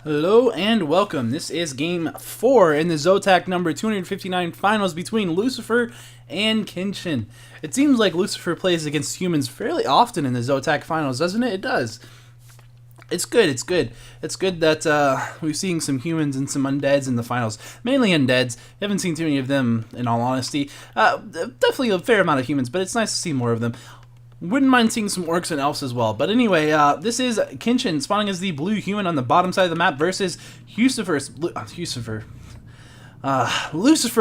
Hello and welcome. This is game 4 in the ZOTAC number 259 finals between Lucifer and Kenshin. It seems like Lucifer plays against humans fairly often in the ZOTAC finals, doesn't it? It does. It's good, it's good. It's good that we're seeing some humans and some undeads in the finals. Mainly undeads. Haven't seen too many of them, in all honesty. Definitely a fair amount of humans, but it's nice to see more of them. Wouldn't mind seeing some orcs and elves as well. But anyway, this is Kenshin spawning as the blue human on the bottom side of the map versus Lucifer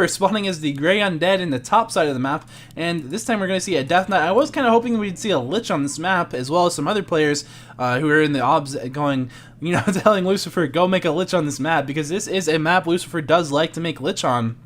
spawning as the gray undead in the top side of the map. And this time we're going to see a Death Knight. I was kind of hoping we'd see a Lich on this map, as well as some other players who are in the obs going, you know, telling Lucifer, go make a Lich on this map, because this is a map Lucifer does like to make Lich on.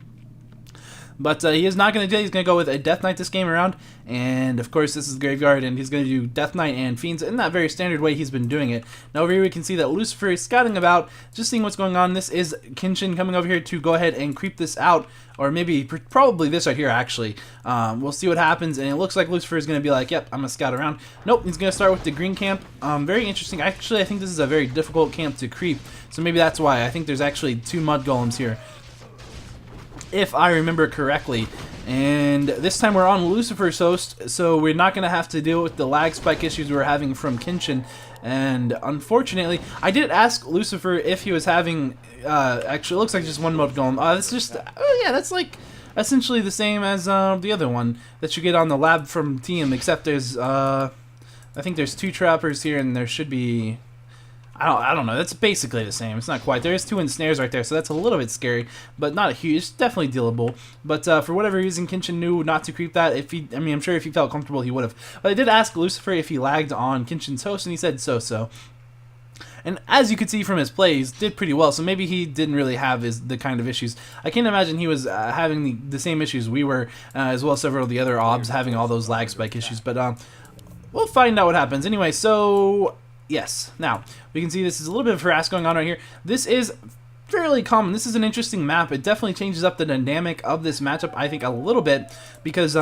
But he is not going to do it. He's going to go with a Death Knight this game around. And, of course, this is Graveyard, and he's going to do Death Knight and Fiends in that very standard way he's been doing it. Now, over here we can see that Lucifer is scouting about, just seeing what's going on. This is Kenshin coming over here to go ahead and creep this out. Or maybe, probably this right here, actually. We'll see what happens, and it looks like Lucifer is going to be like, yep, I'm going to scout around. Nope, he's going to start with the green camp. Very interesting. Actually, I think this is a very difficult camp to creep, so maybe that's why. I think there's actually 2 mud golems here, if I remember correctly. And this time we're on Lucifer's host, so we're not going to have to deal with the lag spike issues we were having from Kenshin. And unfortunately, I did ask Lucifer if he was having, actually it looks like just 1 mud golem. That's just, yeah, that's like essentially the same as the other one that you get on the lab from Team, except there's, I think there's 2 trappers here, and there should be, I don't know. That's basically the same. It's not quite. There is 2 ensnares right there, so that's a little bit scary, but not a huge. It's definitely dealable. But for whatever reason, Kenshin knew not to creep that. If he, I mean, I'm sure if he felt comfortable, he would have. But I did ask Lucifer if he lagged on Kenshin's host, and he said so. And as you could see from his plays, did pretty well. So maybe he didn't really have the kind of issues. I can't imagine he was having the same issues we were, as well as several of the other obs having all those lag spike issues. But we'll find out what happens. Anyway, so yes. Now, we can see this is a little bit of harass going on right here. This is fairly common. This is an interesting map. It definitely changes up the dynamic of this matchup, I think, a little bit, because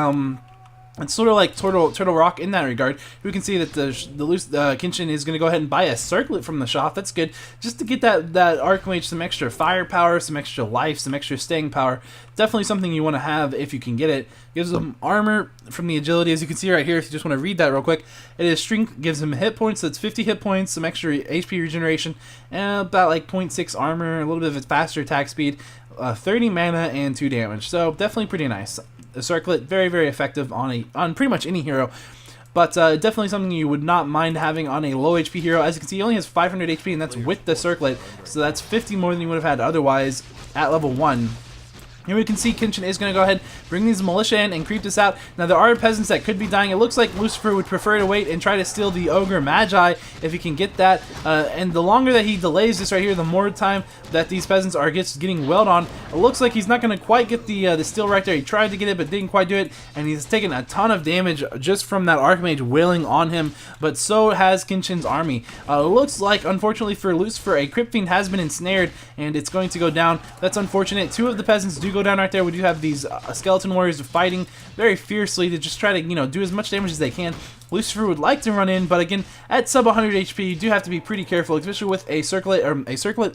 it's sort of like Turtle Rock in that regard. We can see that the Kenshin is going to go ahead and buy a circlet from the shop. That's good, just to get that Archmage some extra firepower, some extra life, some extra staying power. Definitely something you want to have if you can get it. Gives him armor from the agility, as you can see right here. If you just want to read that real quick, it is strength, gives him hit points. So it's 50 hit points, some extra HP regeneration, and about like 0.6 armor, a little bit of its faster attack speed, 30 mana and 2 damage. So definitely pretty nice. The circlet, very, very effective on pretty much any hero, but definitely something you would not mind having on a low HP hero. As you can see, he only has 500 HP, and that's with the circlet, so that's 50 more than you would have had otherwise at level 1. Here we can see Kenshin is going to go ahead, bring these militia in, and creep this out. Now, there are peasants that could be dying. It looks like Lucifer would prefer to wait and try to steal the Ogre Magi if he can get that. And the longer that he delays this right here, the more time that these peasants are getting wailed on. It looks like he's not going to quite get the steal right there. He tried to get it, but didn't quite do it. And he's taken a ton of damage just from that Archmage wailing on him. But so has Kenshin's army. It looks like, unfortunately for Lucifer, a Crypt Fiend has been ensnared, and it's going to go down. That's unfortunate. 2 of the peasants do go down right there. We do have these skeleton warriors fighting very fiercely to just try to, you know, do as much damage as they can. Lucifer would like to run in, but again, at sub 100 HP, you do have to be pretty careful, especially with a circlet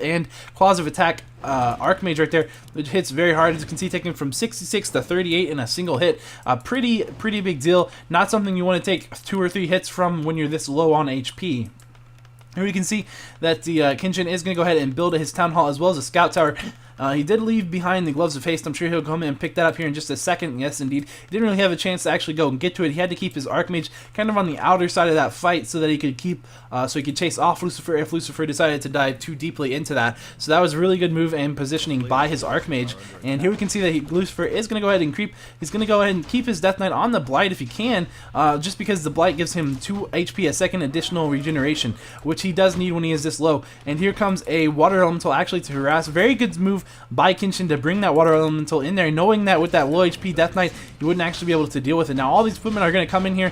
and claws of attack Archmage right there, which hits very hard. As you can see, taking from 66 to 38 in a single hit. Pretty big deal. Not something you want to take 2 or 3 hits from when you're this low on HP. Here we can see that the Kenshin is going to go ahead and build his town hall as well as a scout tower. He did leave behind the Gloves of Haste. I'm sure he'll come in and pick that up here in just a second. Yes, indeed. He didn't really have a chance to actually go and get to it. He had to keep his Archmage kind of on the outer side of that fight so that he could so he could chase off Lucifer if Lucifer decided to dive too deeply into that. So that was a really good move and positioning by his Archmage. And here we can see that Lucifer is going to go ahead and creep. He's going to go ahead and keep his Death Knight on the Blight if he can, just because the Blight gives him 2 HP, a second additional regeneration, which he does need when he is this low. And here comes a Water Elemental actually to harass. Very good move by Kenshin to bring that Water Elemental in there, knowing that with that low HP Death Knight, you wouldn't actually be able to deal with it. Now, all these footmen are going to come in here.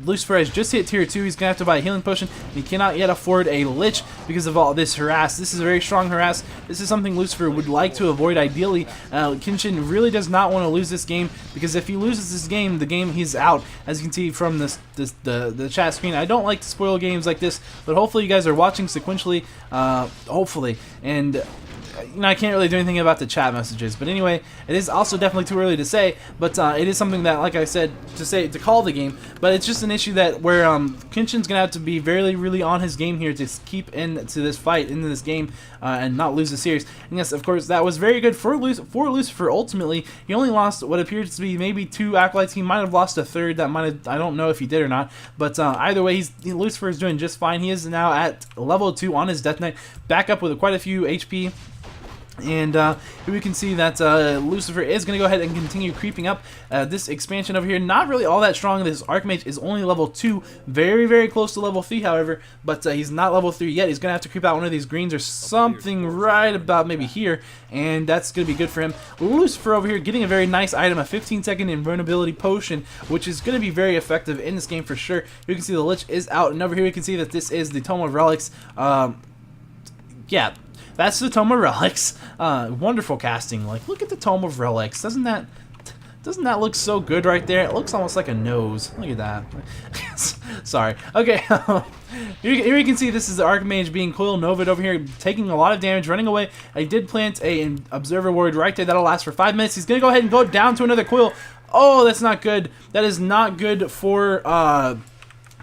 Lucifer has just hit tier 2. He's going to have to buy a healing potion. He cannot yet afford a lich because of all this harass. This is a very strong harass. This is something Lucifer would like to avoid ideally. Kenshin really does not want to lose this game, because if he loses this game, the game he's out. As you can see from the chat screen, I don't like to spoil games like this, but hopefully you guys are watching sequentially, hopefully. And you know, I can't really do anything about the chat messages, but anyway, it is also definitely too early to say, but it is something that, like I said, to call the game, but it's just an issue that where Kenshin's gonna have to be really on his game here to keep into this fight, into this game, and not lose the series. And yes, of course, that was very good for Lucifer. Ultimately, he only lost what appears to be maybe 2 acolytes. He might have lost a third. That might have, I don't know if he did or not, but either way, Lucifer is doing just fine. He is now at level 2 on his Death Knight, back up with quite a few HP. And here we can see that Lucifer is going to go ahead and continue creeping up. This expansion over here, not really all that strong. This Archmage is only level 2, very close to level 3, however, but he's not level 3 yet. He's going to have to creep out one of these greens or something right about maybe here, and that's going to be good for him. Lucifer over here getting a very nice item, a 15-second invulnerability potion, which is going to be very effective in this game for sure. You can see the Lich is out, and over here we can see that this is the Tome of Relics. Yeah. That's the Tome of Relics. Wonderful casting. Like, look at the Tome of Relics. Doesn't that look so good right there? It looks almost like a nose. Look at that. Sorry. Okay. Here you can see this is the Archmage being Coil Novad over here, taking a lot of damage, running away. I did plant an Observer Ward right there. That'll last for 5 minutes. He's going to go ahead and go down to another Coil. Oh, that's not good. That is not good for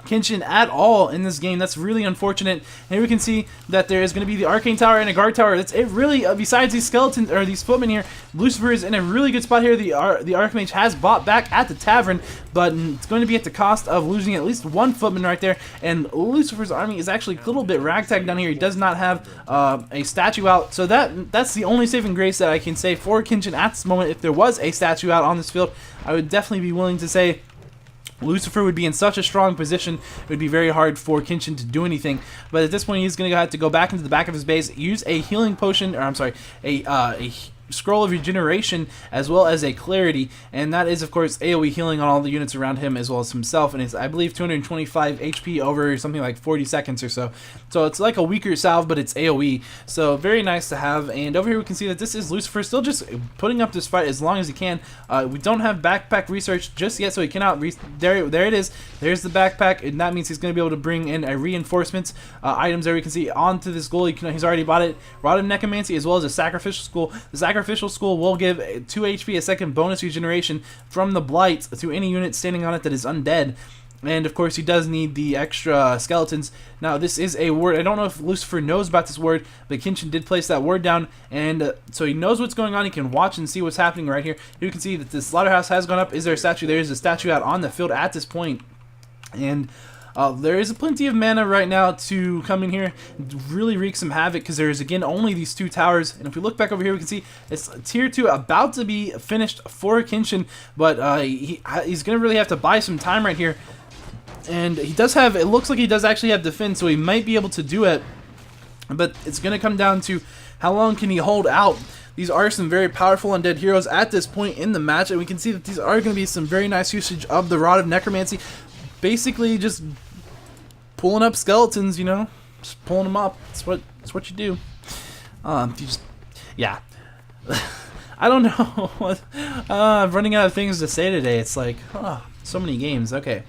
Kenshin at all in this game. That's really unfortunate. And here we can see that there is going to be the Arcane Tower and a Guard Tower. That's it really. Besides these skeletons or these footmen here, Lucifer is in a really good spot here. The Archmage has bought back at the tavern, but it's going to be at the cost of losing at least 1 footman right there. And Lucifer's army is actually a little bit ragtag down here. He does not have a statue out, so that's the only saving grace that I can say for Kenshin at this moment. If there was a statue out on this field, I would definitely be willing to say Lucifer would be in such a strong position, it would be very hard for Kenshin to do anything. But at this point, he's going to have to go back into the back of his base, use a healing potion, or I'm sorry, a Scroll of Regeneration, as well as a Clarity, and that is, of course, AoE healing on all the units around him as well as himself, and it's, I believe, 225 HP over something like 40 seconds or so. So it's like a weaker salve, but it's AoE, so very nice to have. And over here we can see that this is Lucifer still just putting up this fight as long as he can. We don't have backpack research just yet, so he cannot there it is. There's the backpack, and that means he's going to be able to bring in a reinforcements items there we can see onto this goal. He's already bought it. Rod of Necromancy as well as a Sacrificial Skull. The Sacrificial Skull will give 2 HP, a second bonus regeneration from the Blight to any unit standing on it that is undead. And of course he does need the extra skeletons. Now this is a ward. I don't know if Lucifer knows about this ward, but Kenshin did place that ward down, and so he knows what's going on. He can watch and see what's happening right here. You can see that the slaughterhouse has gone up. Is there a statue? There is a statue out on the field at this point. And there is plenty of mana right now to come in here and really wreak some havoc, because there is, again, only these 2 towers. And if we look back over here, we can see it's tier 2 about to be finished for Kenshin, but he's going to really have to buy some time right here. And he does have, it looks like he does actually have defense, so he might be able to do it, but it's going to come down to how long can he hold out. These are some very powerful undead heroes at this point in the match, and we can see that these are going to be some very nice usage of the Rod of Necromancy. Basically just pulling up skeletons, you know, just pulling them up. That's what you do. You just, yeah. I don't know what. I'm running out of things to say today. It's like, oh, so many games. Okay.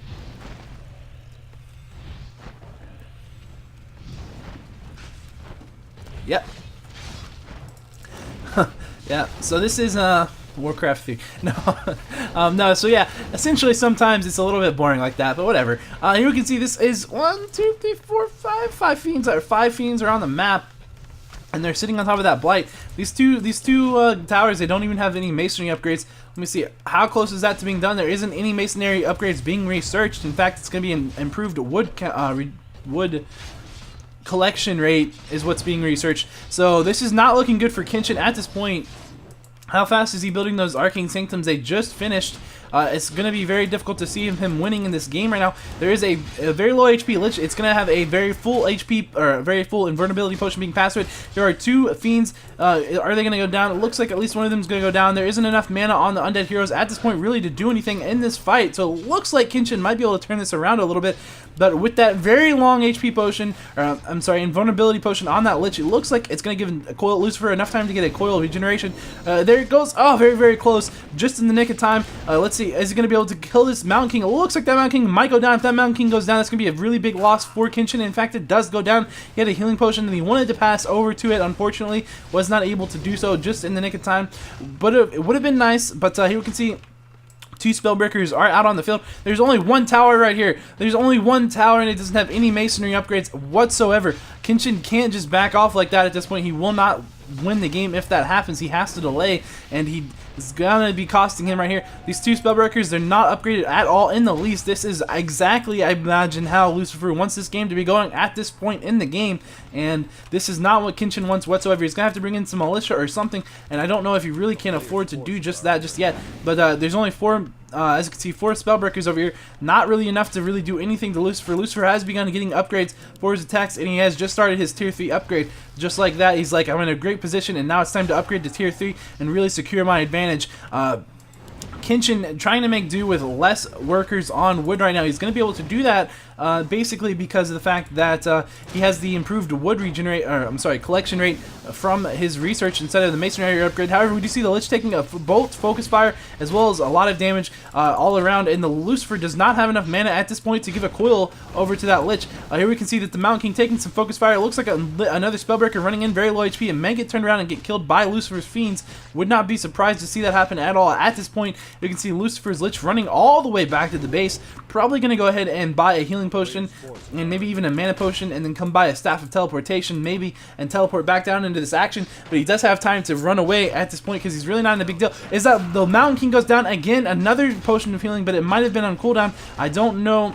Yep. Yeah. So this is Warcraft 3. No, no. So yeah, essentially sometimes it's a little bit boring like that, but whatever. Here we can see this is 1, 2, 3, 4, 5 fiends. Five fiends are on the map, and they're sitting on top of that blight. These two towers, they don't even have any masonry upgrades. Let me see, how close is that to being done? There isn't any masonry upgrades being researched. In fact, it's going to be an improved wood collection rate is what's being researched. So this is not looking good for Kenshin at this point. How fast is he building those arcane sanctums? They just finished. it's going to be very difficult to see him winning in this game right now. There is a very low HP Lich. It's going to have a very full HP, or a very full invulnerability potion being passed to it. There are 2 Fiends. Are they going to go down? It looks like at least one of them is going to go down. There isn't enough mana on the undead heroes at this point really to do anything in this fight, so it looks like Kenshin might be able to turn this around a little bit. But with that very long HP potion, or I'm sorry, invulnerability potion on that Lich, it looks like it's going to give a coil Lucifer enough time to get a coil regeneration. There it goes. Oh, very, very close. Just in the nick of time. Let's see. Is he going to be able to kill this Mountain King? It looks like that Mountain King might go down. If that Mountain King goes down, that's going to be a really big loss for Kenshin. In fact, it does go down. He had a healing potion, and he wanted to pass over to it. Unfortunately, was not able to do so just in the nick of time. But it would have been nice. But here we can see 2 Spellbreakers are out on the field. There's only 1 tower right here. There's only 1 tower, and it doesn't have any masonry upgrades whatsoever. Kenshin can't just back off like that at this point. He will not win the game if that happens. He has to delay, and he is going to be costing him right here. These 2 Spellbreakers, they're not upgraded at all in the least. This is exactly, I imagine, how Lucifer wants this game to be going at this point in the game, and this is not what Kenshin wants whatsoever. He's going to have to bring in some militia or something, and I don't know if he really can afford to do just that just yet, but there's only 4... as you can see, 4 Spellbreakers over here. Not really enough to really do anything to Lucifer. Lucifer has begun getting upgrades for his attacks, and he has just started his tier 3 upgrade. Just like that, he's like, I'm in a great position, and now it's time to upgrade to tier 3 and really secure my advantage. Kenshin trying to make do with less workers on wood right now. He's going to be able to do that basically because of the fact that he has the improved wood collection rate from his research instead of the masonry upgrade. However, we do see the Lich taking a bolt focus fire as well as a lot of damage all around, and the Lucifer does not have enough mana at this point to give a coil over to that Lich. Here we can see that the Mountain King taking some focus fire. It looks like another Spellbreaker running in, very low HP, and may get turned around and get killed by Lucifer's Fiends. Would not be surprised to see that happen at all at this point. You can see Lucifer's Lich running all the way back to the base, probably going to go ahead and buy a healing potion and maybe even a mana potion, and then come buy a staff of teleportation maybe and teleport back down into this action. But he does have time to run away at this point because he's really not in a big deal. Is that the Mountain King goes down again? Another potion of healing, but it might have been on cooldown. I don't know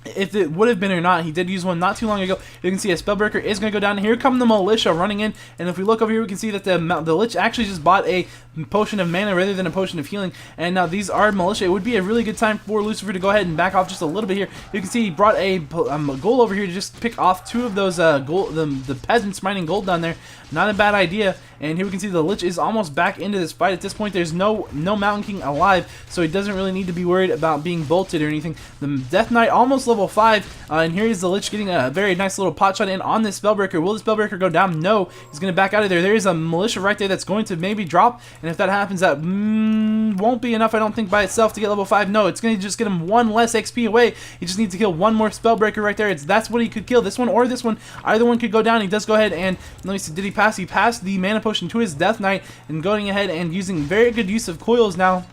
if it would have been or not. He did use one not too long ago. You can see a Spellbreaker is going to go down. Here come the militia running in, and if we look over here, we can see that the Lich actually just bought a potion of mana rather than a potion of healing, and now these are militia. It would be a really good time for Lucifer to go ahead and back off just a little bit here. You can see he brought a goal over here to just pick off 2 of those the peasants mining gold down there. Not a bad idea. And here we can see the Lich is almost back into this fight. At this point, there's no Mountain King alive, so he doesn't really need to be worried about being bolted or anything. The Death Knight almost level 5, and here is the Lich getting a very nice little pot shot in on this Spellbreaker. Will the Spellbreaker go down? No. He's going to back out of there. There is a militia right there that's going to maybe drop, and if that happens, that won't be enough, I don't think, by itself to get level 5. No, it's going to just get him 1 less XP away. He just needs to kill 1 more Spellbreaker right there. That's what he could kill. This one or this one. Either one could go down. He does go ahead and, let me see, did he pass? He passed the mana potion to his Death Knight and going ahead and using very good use of coils now,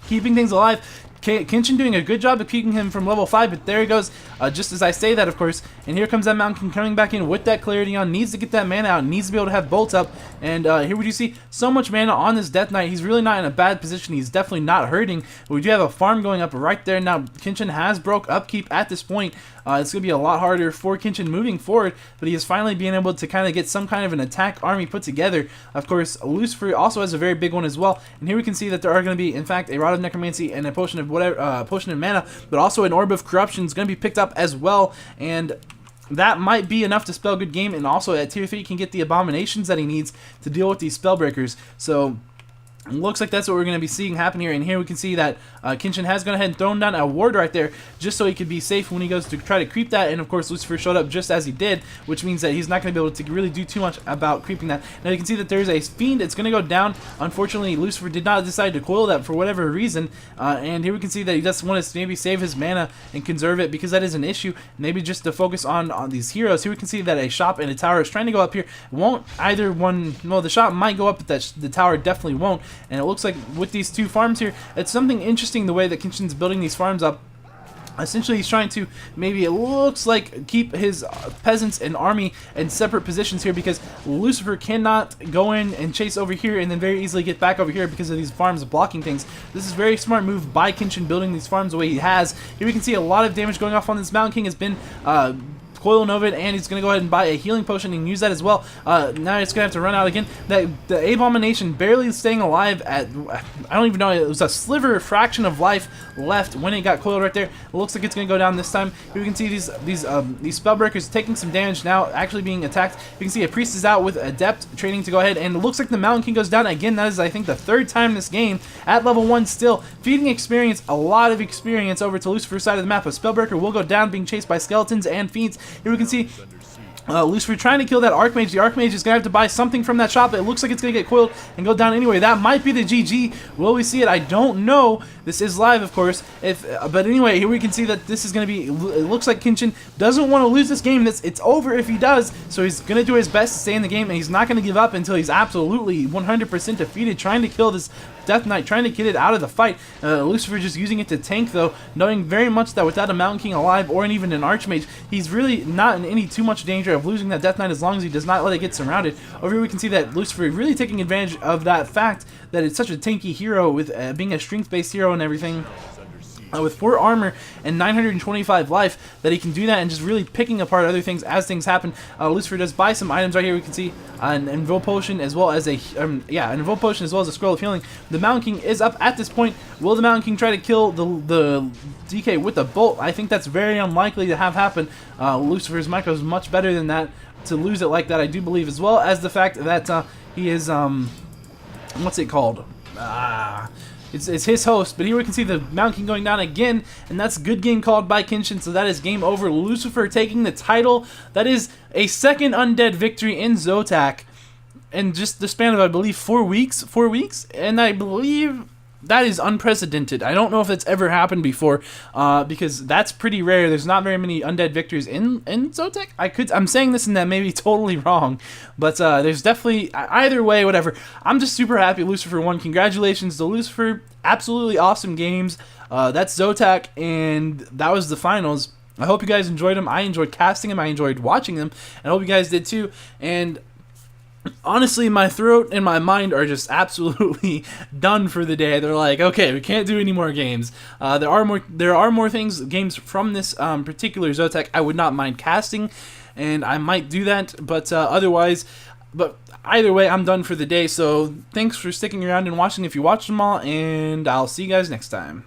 keeping things alive. Kenshin doing a good job of keeping him from level 5, but there he goes, just as I say that, of course. And here comes that Mountain King coming back in with that clarity on. Needs to get that mana out, needs to be able to have bolts up. And here we do see so much mana on this Death Knight. He's really not in a bad position. He's definitely not hurting. We do have a farm going up right there. Now, Kenshin has broke upkeep at this point. It's going to be a lot harder for Kenshin moving forward, but he is finally being able to kind of get some kind of an attack army put together. Of course, Lucifer also has a very big one as well. And here we can see that there are going to be, in fact, a Rod of Necromancy and a potion of whatever, potion of mana, but also an Orb of Corruption is going to be picked up as well. And that might be enough to spell good game, and also at tier 3 he can get the abominations that he needs to deal with these Spellbreakers. So looks like that's what we're going to be seeing happen here. And here we can see that Kenshin has gone ahead and thrown down a ward right there just so he could be safe when he goes to try to creep that. And of course Lucifer showed up just as he did, which means that he's not going to be able to really do too much about creeping that. Now you can see that there's a Fiend. It's going to go down. Unfortunately, Lucifer did not decide to coil that for whatever reason. And here we can see that he just wants to maybe save his mana and conserve it, because that is an issue. Maybe just to focus on these heroes. Here we can see that a shop and a tower is trying to go up here. Won't either one. Well, the shop might go up, but the tower definitely won't. And it looks like with these 2 farms here, it's something interesting the way that Kenshin's building these farms up. Essentially, he's trying to, maybe it looks like, keep his peasants and army in separate positions here, because Lucifer cannot go in and chase over here and then very easily get back over here because of these farms blocking things. This is a very smart move by Kenshin, building these farms the way he has. Here we can see a lot of damage going off on this Mountain King. Has been coiling of it, and he's going to go ahead and buy a healing potion and use that as well. Now it's going to have to run out again. The Abomination barely staying alive at, I don't even know, it was a sliver fraction of life left when it got coiled right there. It looks like it's going to go down this time. Here we can see these Spellbreakers taking some damage now, actually being attacked. You can see a Priest is out with Adept training to go ahead, and it looks like the Mountain King goes down again. That is, I think, the third time this game at level 1 still. Feeding experience, a lot of experience over to Lucifer's side of the map. A Spellbreaker will go down, being chased by skeletons and fiends. Here we can see Lucifer trying to kill that Archmage. The Archmage is going to have to buy something from that shop. It looks like it's going to get coiled and go down anyway. That might be the GG. Will we see it? I don't know. This is live, of course. But anyway, here we can see that this is going to be... It looks like Kenshin doesn't want to lose this game. It's over if he does. So he's going to do his best to stay in the game, and he's not going to give up until he's absolutely 100% defeated, trying to kill this Death Knight, trying to get it out of the fight. Lucifer just using it to tank, though, knowing very much that without a Mountain King alive or even an Archmage, he's really not in any too much danger of losing that Death Knight as long as he does not let it get surrounded. Over here we can see that Lucifer really taking advantage of that fact that it's such a tanky hero with being a strength-based hero and everything. With 4 armor and 925 life, that he can do that and just really picking apart other things as things happen. Lucifer does buy some items right here. We can see an Invul Potion as well as an Invul Potion as well as a Scroll of Healing. The Mountain King is up at this point. Will the Mountain King try to kill the DK with a bolt? I think that's very unlikely to have happen. Lucifer's micro is much better than that to lose it like that, I do believe, as well as the fact that he is what's it called? It's his host, but here we can see the Mountain King going down again, and that's good game called by Kenshin, so that is game over. Lucifer taking the title. That is a second undead victory in ZOTAC in just the span of, I believe, 4 weeks, and I believe that is unprecedented. I don't know if that's ever happened before, because that's pretty rare. There's not very many undead victories in ZOTAC. I'm saying this and that may be totally wrong, but there's definitely, either way, whatever. I'm just super happy Lucifer won. Congratulations to Lucifer. Absolutely awesome games. That's ZOTAC, and that was the finals. I hope you guys enjoyed them. I enjoyed casting them. I enjoyed watching them, and I hope you guys did too. And honestly, my throat and my mind are just absolutely done for the day. They're like, okay, we can't do any more games. There are more games from this particular ZOTAC I would not mind casting, and I might do that. But either way, I'm done for the day. So thanks for sticking around and watching if you watched them all, and I'll see you guys next time.